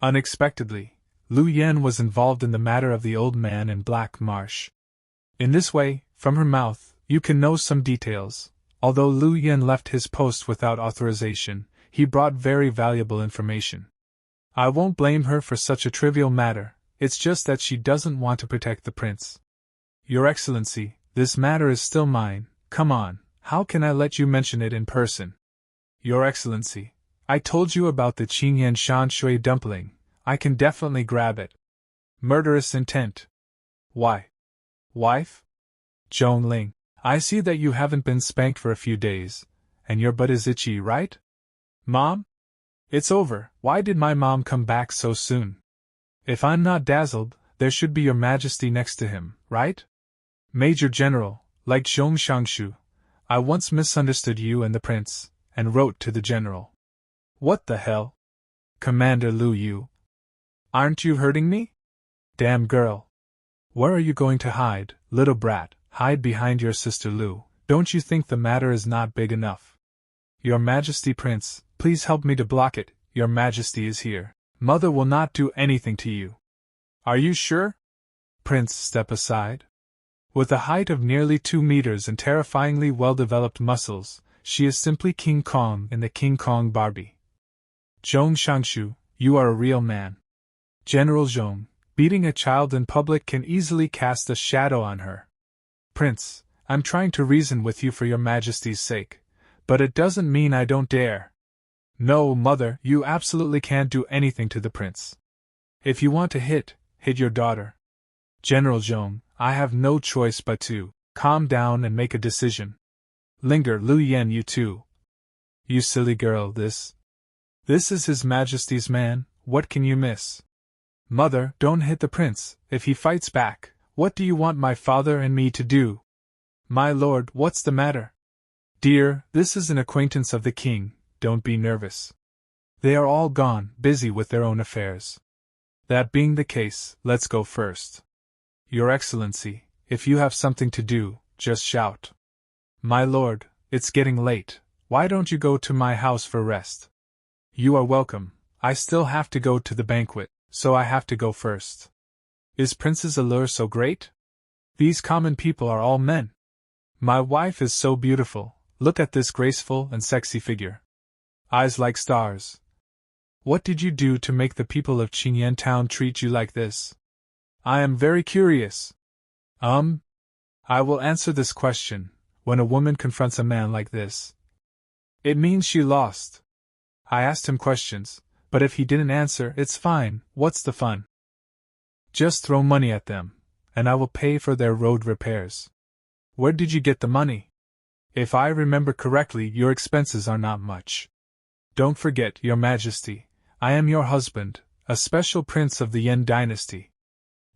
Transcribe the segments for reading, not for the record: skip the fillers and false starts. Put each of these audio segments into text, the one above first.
Unexpectedly, Lu Yan was involved in the matter of the old man in Black Marsh. In this way, from her mouth, you can know some details. Although Lu Yan left his post without authorization, he brought very valuable information. I won't blame her for such a trivial matter, it's just that she doesn't want to protect the prince. Your Excellency, this matter is still mine, come on, how can I let you mention it in person? Your Excellency, I told you about the Chingen Shan Shui dumpling, I can definitely grab it. Murderous intent. Why? Wife? Zhong Ling, I see that you haven't been spanked for a few days, and your butt is itchy, right? Mom? It's over, why did my mom come back so soon? If I'm not dazzled, there should be your Majesty next to him, right? Major General, like Zhong Shangshu, I once misunderstood you and the prince, and wrote to the general. What the hell? Commander Lu Yu. Aren't you hurting me? Damn girl. Where are you going to hide, little brat? Hide behind your sister Lu. Don't you think the matter is not big enough? Your Majesty Prince, please help me to block it. Your Majesty is here. Mother will not do anything to you. Are you sure? Prince, step aside. With a height of nearly 2 meters and terrifyingly well-developed muscles, she is simply King Kong in the King Kong Barbie. Zhong Shangshu, you are a real man. General Zhong, beating a child in public can easily cast a shadow on her. Prince, I'm trying to reason with you for your Majesty's sake, but it doesn't mean I don't dare. No, Mother, you absolutely can't do anything to the prince. If you want to hit your daughter. General Zhong, I have no choice but to calm down and make a decision. Linger, Lu Yan, you too. You silly girl, this is His Majesty's man, what can you miss? Mother, don't hit the prince, if he fights back, what do you want my father and me to do? My lord, what's the matter? Dear, this is an acquaintance of the king, don't be nervous. They are all gone, busy with their own affairs. That being the case, let's go first. Your Excellency, if you have something to do, just shout. My lord, it's getting late, why don't you go to my house for rest? You are welcome, I still have to go to the banquet, so I have to go first. Is Prince's allure so great? These common people are all men. My wife is so beautiful, look at this graceful and sexy figure. Eyes like stars. What did you do to make the people of Chingen town treat you like this? I am very curious. I will answer this question. When a woman confronts a man like this, it means she lost. I asked him questions, but if he didn't answer, it's fine, what's the fun? Just throw money at them, and I will pay for their road repairs. Where did you get the money? If I remember correctly, your expenses are not much. Don't forget, Your Majesty, I am your husband, a special prince of the Yan Dynasty.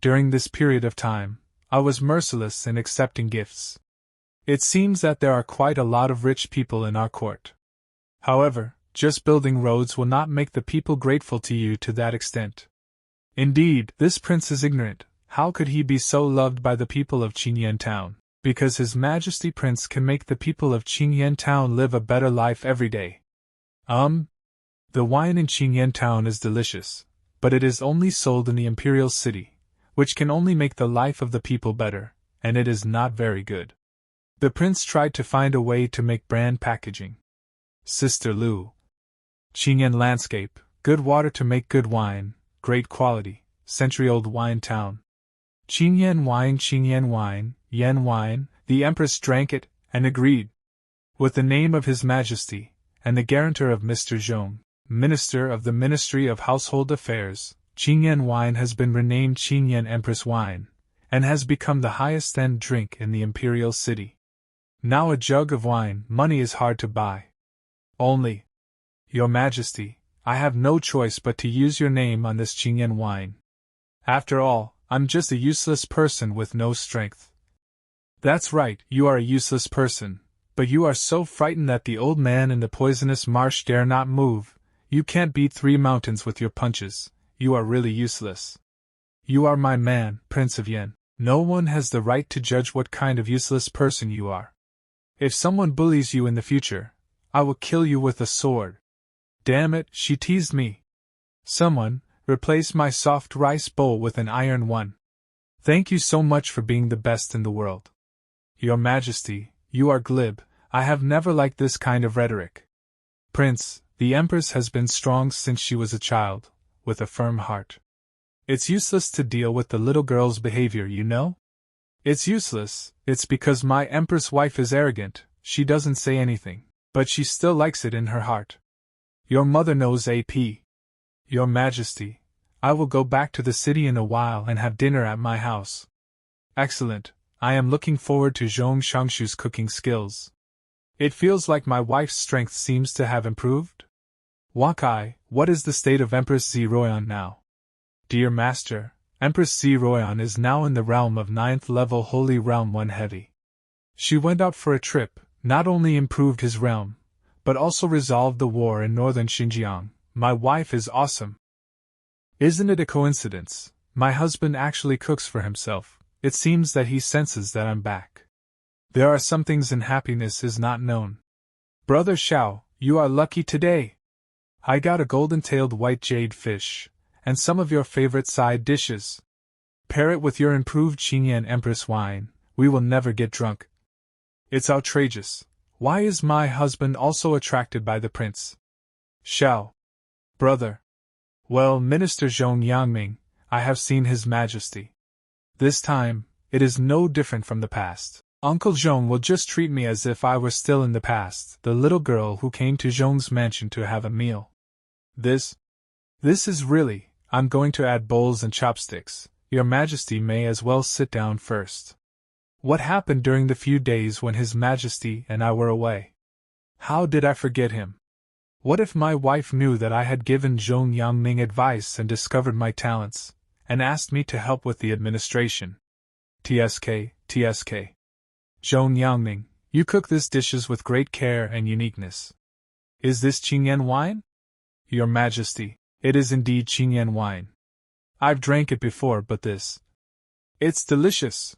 During this period of time, I was merciless in accepting gifts. It seems that there are quite a lot of rich people in our court. However, just building roads will not make the people grateful to you to that extent. Indeed, this prince is ignorant. How could he be so loved by the people of Chingen town? Because His Majesty Prince can make the people of Chingen town live a better life every day. The wine in Chingen town is delicious, but it is only sold in the imperial city, which can only make the life of the people better, and it is not very good. The prince tried to find a way to make brand packaging. Sister Lu. Chingen landscape, good water to make good wine, great quality, century-old wine town. Chingen wine, Yan wine, the Empress drank it, and agreed. With the name of His Majesty, and the guarantor of Mr. Zhong, Minister of the Ministry of Household Affairs, Chingen wine has been renamed Chingen Empress wine, and has become the highest-end drink in the imperial city. Now a jug of wine, money is hard to buy. Only, Your Majesty, I have no choice but to use your name on this Chingen wine. After all, I'm just a useless person with no strength. That's right, you are a useless person, but you are so frightened that the old man in the poisonous marsh dare not move. You can't beat 3 mountains with your punches, you are really useless. You are my man, Prince of Yan. No one has the right to judge what kind of useless person you are. If someone bullies you in the future, I will kill you with a sword. Damn it, she teased me. Someone, replace my soft rice bowl with an iron one. Thank you so much for being the best in the world. Your Majesty, you are glib. I have never liked this kind of rhetoric. Prince, the Empress has been strong since she was a child, with a firm heart. It's useless to deal with the little girl's behavior, you know? It's useless, it's because my Empress wife is arrogant, she doesn't say anything, but she still likes it in her heart. Your mother knows AP. Your Majesty, I will go back to the city in a while and have dinner at my house. Excellent, I am looking forward to Zhong Shangshu's cooking skills. It feels like my wife's strength seems to have improved. Wakai, what is the state of Empress Zi Ruoyan now? Dear Master, Empress Zi Ruoyan is now in the realm of 9th level Holy Realm 1 Heavy. She went out for a trip, not only improved his realm, but also resolved the war in northern Xinjiang. My wife is awesome. Isn't it a coincidence? My husband actually cooks for himself. It seems that he senses that I'm back. There are some things in happiness is not known. Brother Xiao, you are lucky today. I got a golden-tailed white jade fish, and some of your favorite side dishes. Pair it with your improved Chingen Empress wine, we will never get drunk. It's outrageous. Why is my husband also attracted by the prince? Xiao. Brother. Well, Minister Zhong Yangming, I have seen His Majesty. This time, it is no different from the past. Uncle Zhong will just treat me as if I were still in the past, the little girl who came to Zhong's mansion to have a meal. This is really, I'm going to add bowls and chopsticks. Your Majesty may as well sit down first. What happened during the few days when His Majesty and I were away? How did I forget him? What if my wife knew that I had given Zhong Yangming advice and discovered my talents, and asked me to help with the administration? TSK. Zhong Yangming, you cook these dishes with great care and uniqueness. Is this Chingen wine? Your Majesty, it is indeed Chingen wine. I've drank it before, but it's delicious.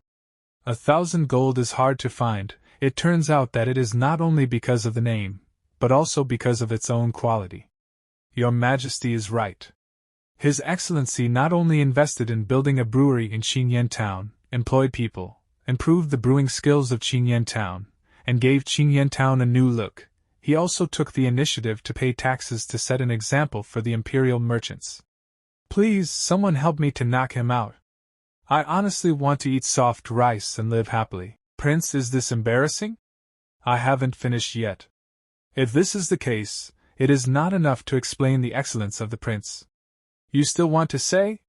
1,000 gold is hard to find. It turns out that it is not only because of the name, but also because of its own quality. Your Majesty is right. His Excellency not only invested in building a brewery in Chingen Town, employed people, improved the brewing skills of Chingen Town, and gave Chingen Town a new look, he also took the initiative to pay taxes to set an example for the imperial merchants. Please, someone help me to knock him out. I honestly want to eat soft rice and live happily. Prince, is this embarrassing? I haven't finished yet. If this is the case, it is not enough to explain the excellence of the prince. You still want to say?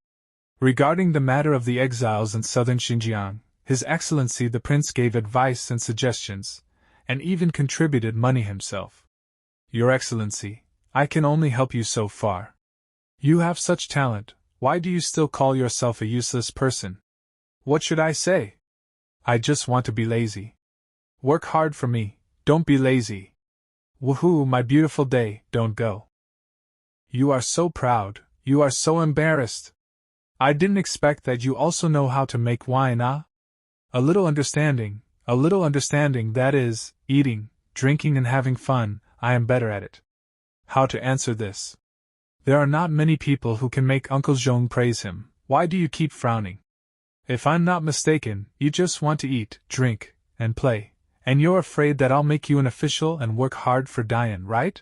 Regarding the matter of the exiles in southern Xinjiang, His Excellency the Prince gave advice and suggestions, and even contributed money himself. Your Excellency, I can only help you so far. You have such talent, why do you still call yourself a useless person? What should I say? I just want to be lazy. Work hard for me, don't be lazy. Woohoo, my beautiful day, don't go. You are so proud, you are so embarrassed. I didn't expect that you also know how to make wine, ah? A little understanding, that is, eating, drinking and having fun, I am better at it. How to answer this? There are not many people who can make Uncle Zhong praise him. Why do you keep frowning? If I'm not mistaken, you just want to eat, drink, and play, and you're afraid that I'll make you an official and work hard for Dian, right?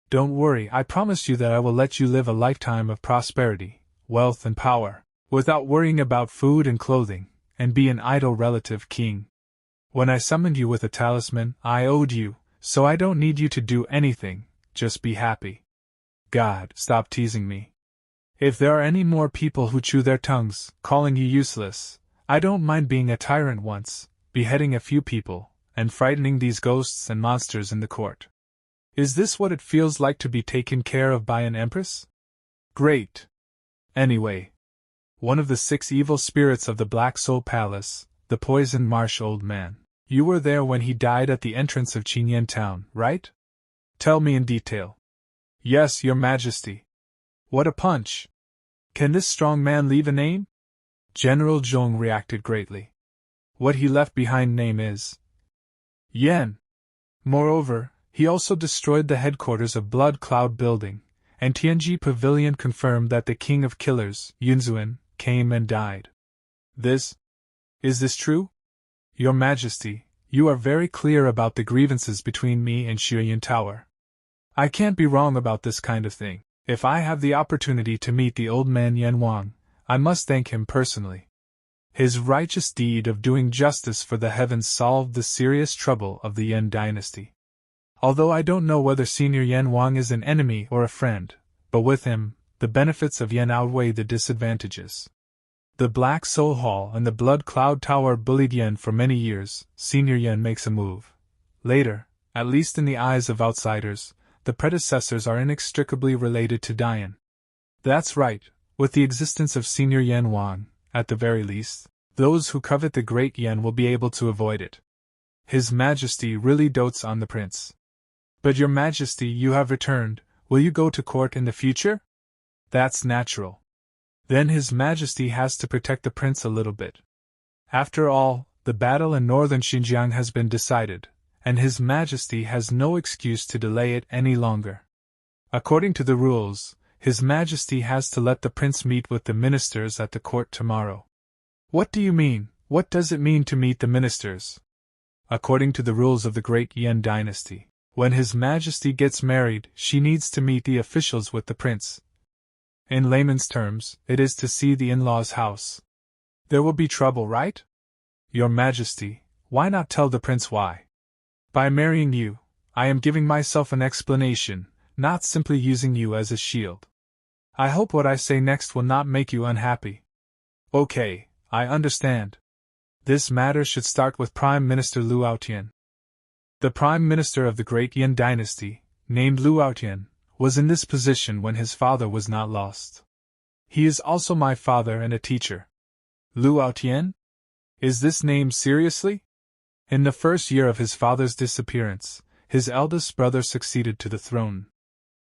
Don't worry, I promise you that I will let you live a lifetime of prosperity, wealth and power, without worrying about food and clothing, and be an idle relative king. When I summoned you with a talisman, I owed you, so I don't need you to do anything, just be happy. God, stop teasing me. If there are any more people who chew their tongues, calling you useless, I don't mind being a tyrant once, beheading a few people, and frightening these ghosts and monsters in the court. Is this what it feels like to be taken care of by an empress? Great. Anyway, one of the 6 evil spirits of the Black Soul Palace, the Poison Marsh Old Man. You were there when he died at the entrance of Chingen Town, right? Tell me in detail. Yes, Your Majesty. What a punch! Can this strong man leave a name? General Zhong reacted greatly. What he left behind name is Yan. Moreover, he also destroyed the headquarters of Blood Cloud Building, and Tianji Pavilion confirmed that the king of killers, Yunzuan, came and died. Is this true? Your Majesty, you are very clear about the grievances between me and Xueyun Tower. I can't be wrong about this kind of thing. If I have the opportunity to meet the old man Yan Wang, I must thank him personally. His righteous deed of doing justice for the heavens solved the serious trouble of the Yan Dynasty. Although I don't know whether Senior Yan Wang is an enemy or a friend, but with him, the benefits of Yan outweigh the disadvantages. The Black Soul Hall and the Blood Cloud Tower bullied Yan for many years. Senior Yan makes a move. Later, at least in the eyes of outsiders, the predecessors are inextricably related to Dian. That's right, with the existence of Senior Yan Wang, at the very least, those who covet the Great Yan will be able to avoid it. His Majesty really dotes on the prince. But Your Majesty, you have returned, will you go to court in the future? That's natural. Then His Majesty has to protect the prince a little bit. After all, the battle in northern Xinjiang has been decided, and His Majesty has no excuse to delay it any longer. According to the rules, His Majesty has to let the prince meet with the ministers at the court tomorrow. What do you mean? What does it mean to meet the ministers? According to the rules of the Great Yan Dynasty, when His Majesty gets married, she needs to meet the officials with the prince. In layman's terms, it is to see the in-laws' house. There will be trouble, right? Your Majesty, why not tell the prince why? By marrying you, I am giving myself an explanation, not simply using you as a shield. I hope what I say next will not make you unhappy. Okay, I understand. This matter should start with Prime Minister Lu Tian. The Prime Minister of the Great Yan Dynasty, named Lu Tian, was in this position when his father was not lost. He is also my father and a teacher. Lu Tian? Is this name seriously? In the first year of his father's disappearance, his eldest brother succeeded to the throne.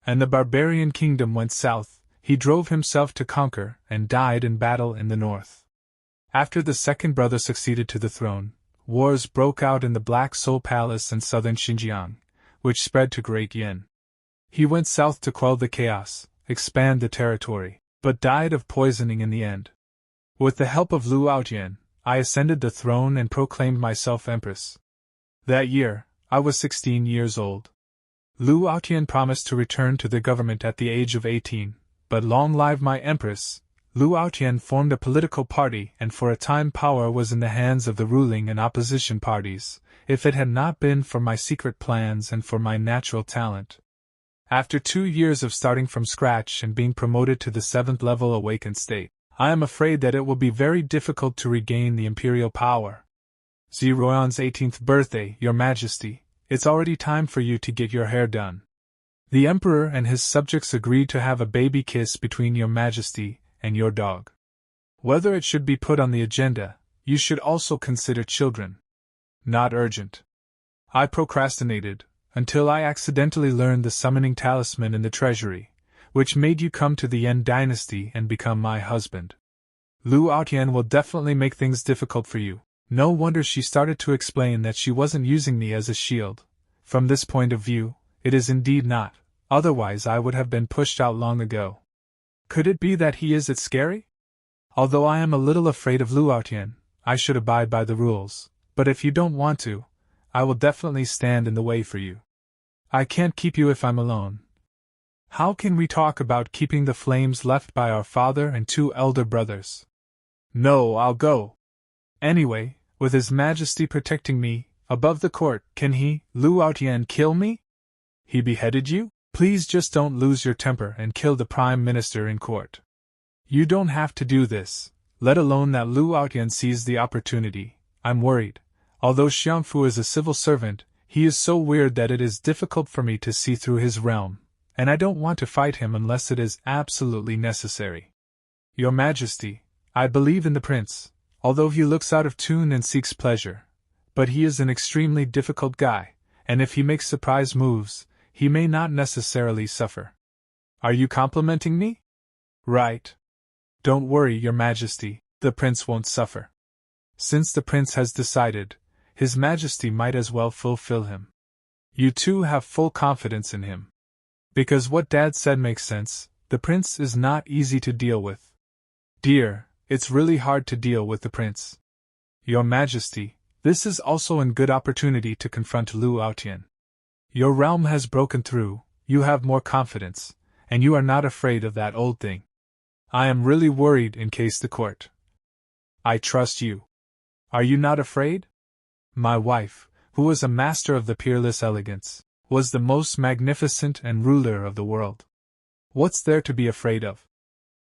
And the barbarian kingdom went south. He drove himself to conquer and died in battle in the north. After the second brother succeeded to the throne, wars broke out in the Black Soul Palace in southern Xinjiang, which spread to Great Yan. He went south to quell the chaos, expand the territory, but died of poisoning in the end. With the help of Lu Tian, I ascended the throne and proclaimed myself empress. That year, I was 16 years old. Lu Tian promised to return to the government at the age of 18, but long live my empress, Lu Tian formed a political party and for a time power was in the hands of the ruling and opposition parties, if it had not been for my secret plans and for my natural talent. After 2 years of starting from scratch and being promoted to the 7th level awakened state, I am afraid that it will be very difficult to regain the imperial power. Zi Ruoyan's 18th birthday, Your Majesty, it's already time for you to get your hair done. The Emperor and his subjects agreed to have a baby kiss between Your Majesty and your dog. Whether it should be put on the agenda, you should also consider children. Not urgent. I procrastinated, until I accidentally learned the summoning talisman in the treasury, which made you come to the Yan Dynasty and become my husband. Lu Tian will definitely make things difficult for you. No wonder she started to explain that she wasn't using me as a shield. From this point of view, it is indeed not, otherwise I would have been pushed out long ago. Could it be that he is it scary? Although I am a little afraid of Lu Tian, I should abide by the rules, but if you don't want to, I will definitely stand in the way for you. I can't keep you if I'm alone. How can we talk about keeping the flames left by our father and 2 elder brothers? No, I'll go. Anyway, with His Majesty protecting me, above the court, can he, Lu Tian, kill me? He beheaded you? Please just don't lose your temper and kill the Prime Minister in court. You don't have to do this, let alone that Lu Tian sees the opportunity. I'm worried. Although Xiangfu is a civil servant, he is so weird that it is difficult for me to see through his realm, and I don't want to fight him unless it is absolutely necessary. Your Majesty, I believe in the prince, although he looks out of tune and seeks pleasure, but he is an extremely difficult guy, and if he makes surprise moves, he may not necessarily suffer. Are you complimenting me? Right. Don't worry, Your Majesty, the prince won't suffer. Since the prince has decided, His Majesty might as well fulfill him. You too have full confidence in him. Because what Dad said makes sense, the prince is not easy to deal with. Dear, it's really hard to deal with the prince. Your Majesty, this is also a good opportunity to confront Lu Tian. Your realm has broken through, you have more confidence, and you are not afraid of that old thing. I am really worried in case the court. I trust you. Are you not afraid? My wife, who was a master of the peerless elegance, was the most magnificent and ruler of the world. What's there to be afraid of?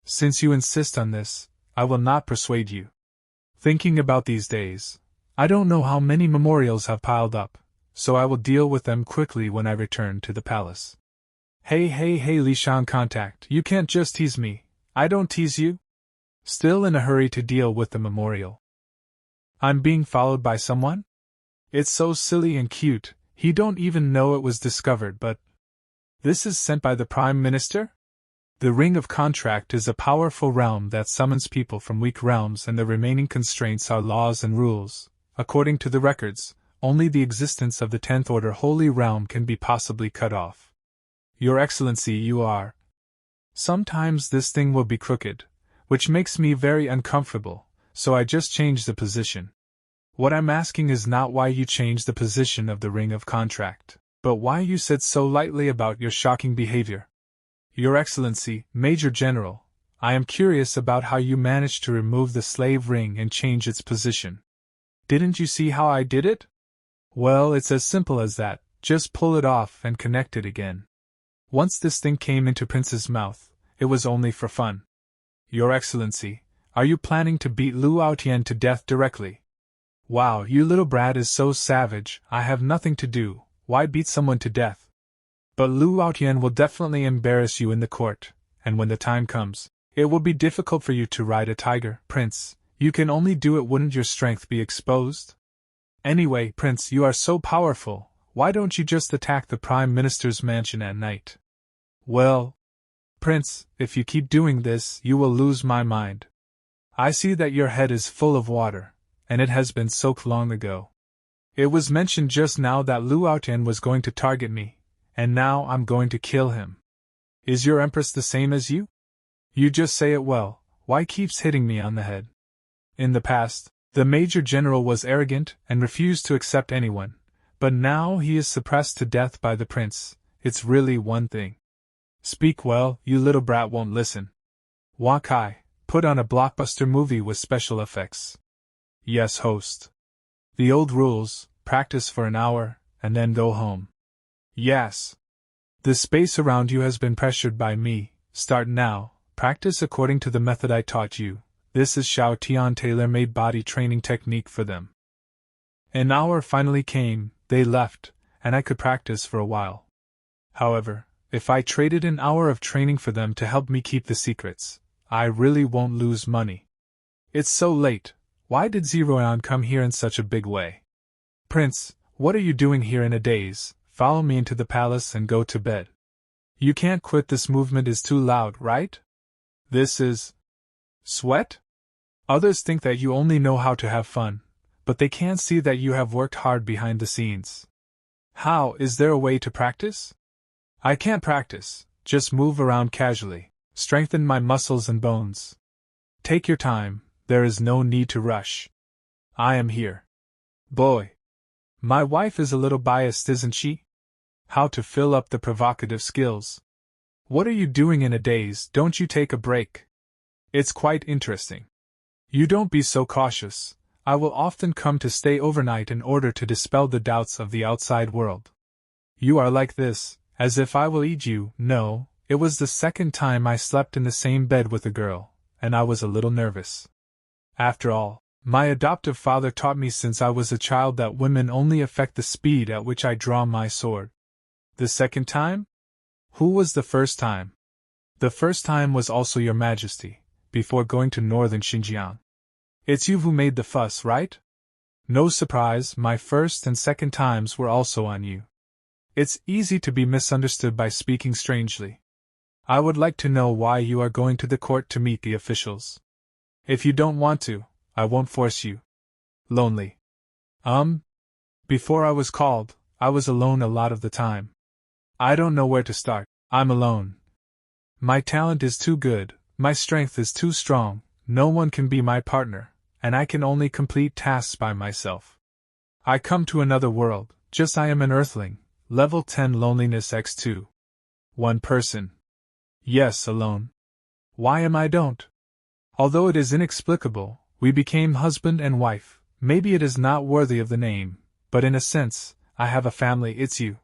Since you insist on this, I will not persuade you. Thinking about these days, I don't know how many memorials have piled up, so I will deal with them quickly when I return to the palace. Hey Li Shan contact, you can't just tease me, I don't tease you? Still in a hurry to deal with the memorial. I'm being followed by someone? It's so silly and cute, he don't even know it was discovered, but... This is sent by the Prime Minister? The Ring of Contract is a powerful realm that summons people from weak realms, and the remaining constraints are laws and rules. According to the records, only the existence of the 10th Order Holy Realm can be possibly cut off. Your Excellency, you are... Sometimes this thing will be crooked, which makes me very uncomfortable, so I just changed the position. What I'm asking is not why you changed the position of the Ring of Contract, but why you said so lightly about your shocking behavior. Your Excellency, Major General, I am curious about how you managed to remove the slave ring and change its position. Didn't you see how I did it? Well, it's as simple as that, just pull it off and connect it again. Once this thing came into Prince's mouth, it was only for fun. Your Excellency, are you planning to beat Lu Tian to death directly? Wow, you little brat is so savage, I have nothing to do, why beat someone to death? But Lu Tian will definitely embarrass you in the court, and when the time comes, it will be difficult for you to ride a tiger. Prince, you can only do it, wouldn't your strength be exposed? Anyway, Prince, you are so powerful, why don't you just attack the Prime Minister's mansion at night? Well, Prince, if you keep doing this, you will lose my mind. I see that your head is full of water, and it has been soaked long ago. It was mentioned just now that Lu Tian was going to target me, and now I'm going to kill him. Is your Empress the same as you? You just say it well, why keeps hitting me on the head? In the past, the Major General was arrogant and refused to accept anyone, but now he is suppressed to death by the Prince. It's really one thing. Speak well, you little brat won't listen. Wakai, put on a blockbuster movie with special effects. Yes, host. The old rules, practice for an hour, and then go home. Yes. The space around you has been pressured by me, start now, practice according to the method I taught you. This is Xiao Tian tailor-made body training technique for them. An hour finally came, they left, and I could practice for a while. However, if I traded an hour of training for them to help me keep the secrets, I really won't lose money. It's so late, why did Zi Ruoyan come here in such a big way? Prince, what are you doing here in a daze? Follow me into the palace and go to bed. You can't quit, this movement is too loud, right? This is... sweat? Others think that you only know how to have fun, but they can't see that you have worked hard behind the scenes. How, is there a way to practice? I can't practice, just move around casually, strengthen my muscles and bones. Take your time, there is no need to rush. I am here. Boy. My wife is a little biased, isn't she? How to fill up the provocative skills. What are you doing in a daze? Don't you take a break? It's quite interesting. You don't be so cautious. I will often come to stay overnight in order to dispel the doubts of the outside world. You are like this, as if I will eat you. No, it was the second time I slept in the same bed with a girl, and I was a little nervous. After all, my adoptive father taught me since I was a child that women only affect the speed at which I draw my sword. The second time? Who was the first time? The first time was also your Majesty, before going to northern Xinjiang. It's you who made the fuss, right? No surprise, my first and second times were also on you. It's easy to be misunderstood by speaking strangely. I would like to know why you are going to the court to meet the officials. If you don't want to, I won't force you. Lonely. Before I was called, I was alone a lot of the time. I don't know where to start. I'm alone. My talent is too good, my strength is too strong, no one can be my partner, and I can only complete tasks by myself. I come to another world, just I am an earthling, level 10 loneliness x2. One person. Yes, alone. Why am I don't? Although it is inexplicable, we became husband and wife, maybe it is not worthy of the name, but in a sense, I have a family, it's you.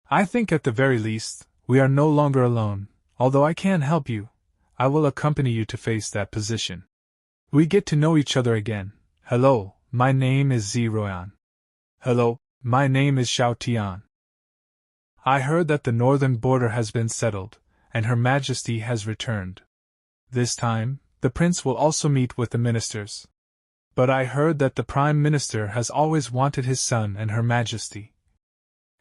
I think at the very least, we are no longer alone, although I can't help you, I will accompany you to face that position. We get to know each other again. Hello, my name is Zi Ruoyan. Hello, my name is Xiao Tian. I heard that the northern border has been settled, and Her Majesty has returned. This time, the prince will also meet with the ministers. But I heard that the Prime Minister has always wanted his son and Her Majesty.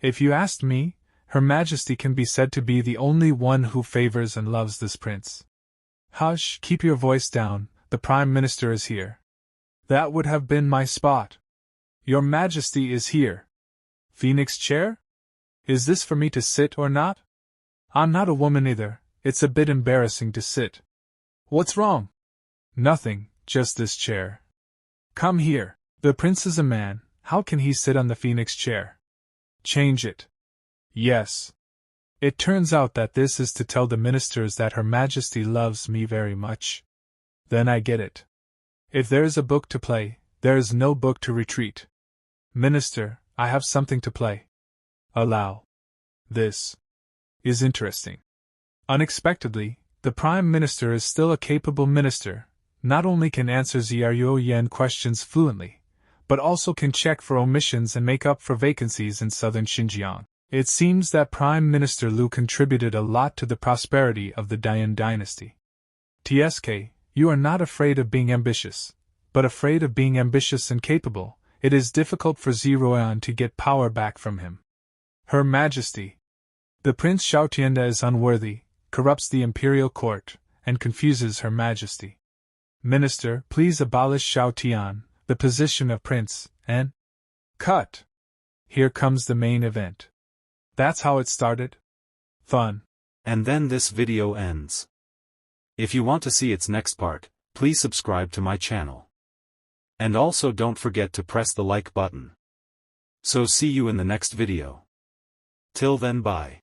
If you asked me, Her Majesty can be said to be the only one who favors and loves this prince. Hush, keep your voice down, the Prime Minister is here. That would have been my spot. Your Majesty is here. Phoenix chair? Is this for me to sit or not? I'm not a woman either, it's a bit embarrassing to sit. What's wrong? Nothing, just this chair. Come here, the prince is a man, how can he sit on the phoenix chair? Change it. Yes. It turns out that this is to tell the ministers that Her Majesty loves me very much. Then I get it. If there is a book to play, there is no book to retreat. Minister, I have something to play. Allow. This is interesting. Unexpectedly, the Prime Minister is still a capable minister, not only can answer Zi Ruoyan questions fluently, but also can check for omissions and make up for vacancies in southern Xinjiang. It seems that Prime Minister Lu contributed a lot to the prosperity of the Yan Dynasty. TSK, you are not afraid of being ambitious, but afraid of being ambitious and capable. It is difficult for Zi Ruoyan to get power back from him. Her Majesty. The Prince Xiao Tian is unworthy, corrupts the imperial court, and confuses Her Majesty. Minister, please abolish Xiao Tian, the position of prince, and... Cut! Here comes the main event. That's how it started? Fun. And then this video ends. If you want to see its next part, please subscribe to my channel. And also don't forget to press the like button. So see you in the next video. Till then, bye.